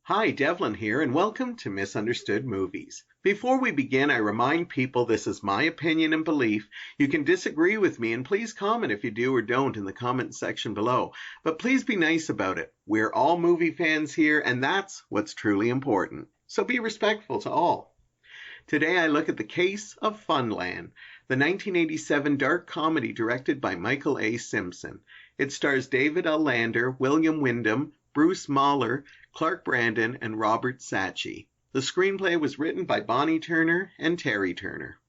Hi, Devlin here, and welcome to Misunderstood Movies. Before we begin, I remind people this is my opinion and belief. You can disagree with me, and please comment if you do or don't in the comment section below. But please be nice about it. We're all movie fans here, and that's what's truly important. So be respectful to all. Today I look at the case of Funland, the 1987 dark comedy directed by Michael A. Simpson. It stars David L. Lander, William Wyndham, Bruce Mahler, Clark Brandon, and Robert Saatchi. The screenplay was written by Bonnie Turner and Terry Turner.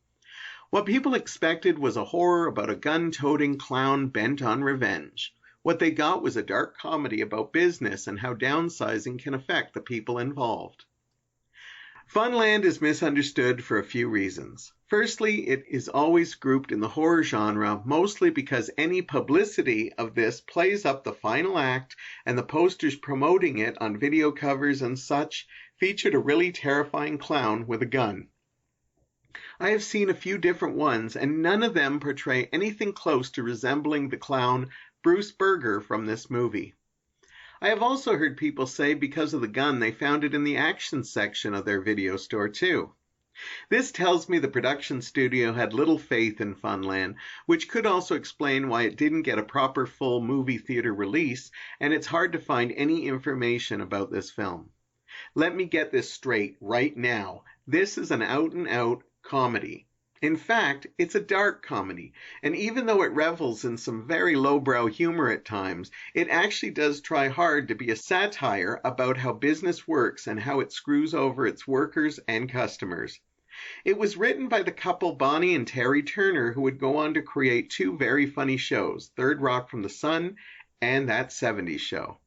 What people expected was a horror about a gun-toting clown bent on revenge. What they got was a dark comedy about business and how downsizing can affect the people involved. Funland is misunderstood for a few reasons. Firstly, it is always grouped in the horror genre, mostly because any publicity of this plays up the final act, and the posters promoting it on video covers and such featured a really terrifying clown with a gun. I have seen a few different ones, and none of them portray anything close to resembling the clown Bruce Berger from this movie. I have also heard people say because of the gun they found it in the action section of their video store too. This tells me the production studio had little faith in Funland, which could also explain why it didn't get a proper full movie theater release, and it's hard to find any information about this film. Let me get this straight right now. This is an out-and-out comedy. In fact, it's a dark comedy, and even though it revels in some very lowbrow humor at times, it actually does try hard to be a satire about how business works and how it screws over its workers and customers. It was written by the couple Bonnie and Terry Turner, who would go on to create two very funny shows, Third Rock from the Sun and That 70s Show.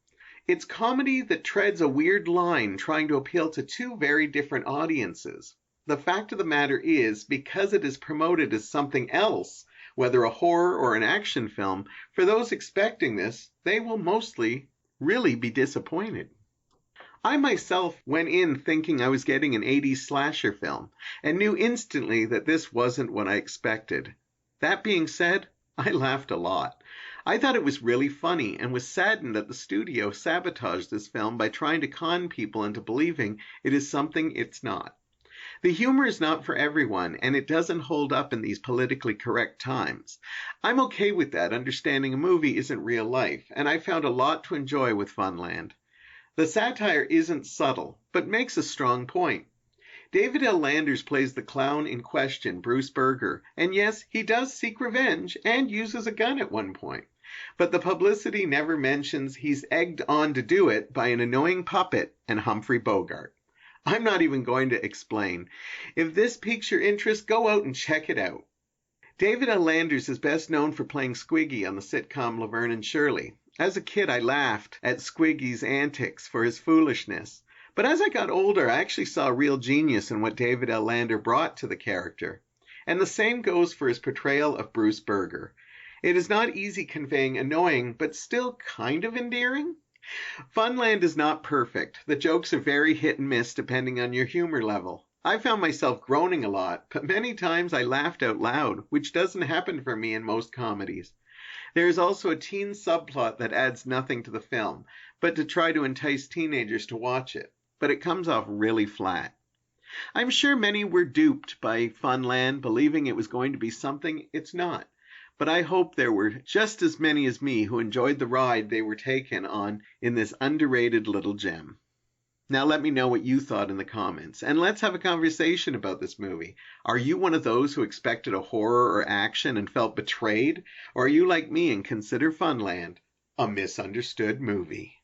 It's comedy that treads a weird line trying to appeal to two very different audiences. The fact of the matter is, because it is promoted as something else, whether a horror or an action film, for those expecting this, they will mostly really be disappointed. I myself went in thinking I was getting an 80s slasher film, and knew instantly that this wasn't what I expected. That being said, I laughed a lot. I thought it was really funny, and was saddened that the studio sabotaged this film by trying to con people into believing it is something it's not. The humor is not for everyone, and it doesn't hold up in these politically correct times. I'm okay with that, understanding a movie isn't real life, and I found a lot to enjoy with Funland. The satire isn't subtle, but makes a strong point. David L. Landers plays the clown in question, Bruce Berger, and yes, he does seek revenge and uses a gun at one point. But the publicity never mentions he's egged on to do it by an annoying puppet and Humphrey Bogart. I'm not even going to explain. If this piques your interest, go out and check it out. David L. Landers is best known for playing Squiggy on the sitcom Laverne and Shirley. As a kid, I laughed at Squiggy's antics for his foolishness. But as I got older, I actually saw real genius in what David L. Lander brought to the character. And the same goes for his portrayal of Bruce Berger. It is not easy conveying annoying, but still kind of endearing. Funland is not perfect. The jokes are very hit and miss depending on your humor level. I found myself groaning a lot, but many times I laughed out loud, which doesn't happen for me in most comedies. There is also a teen subplot that adds nothing to the film, but to try to entice teenagers to watch it. But it comes off really flat. I'm sure many were duped by Funland, believing it was going to be something it's not. But I hope there were just as many as me who enjoyed the ride they were taken on in this underrated little gem. Now let me know what you thought in the comments, and let's have a conversation about this movie. Are you one of those who expected a horror or action and felt betrayed? Or are you like me and consider Funland a misunderstood movie?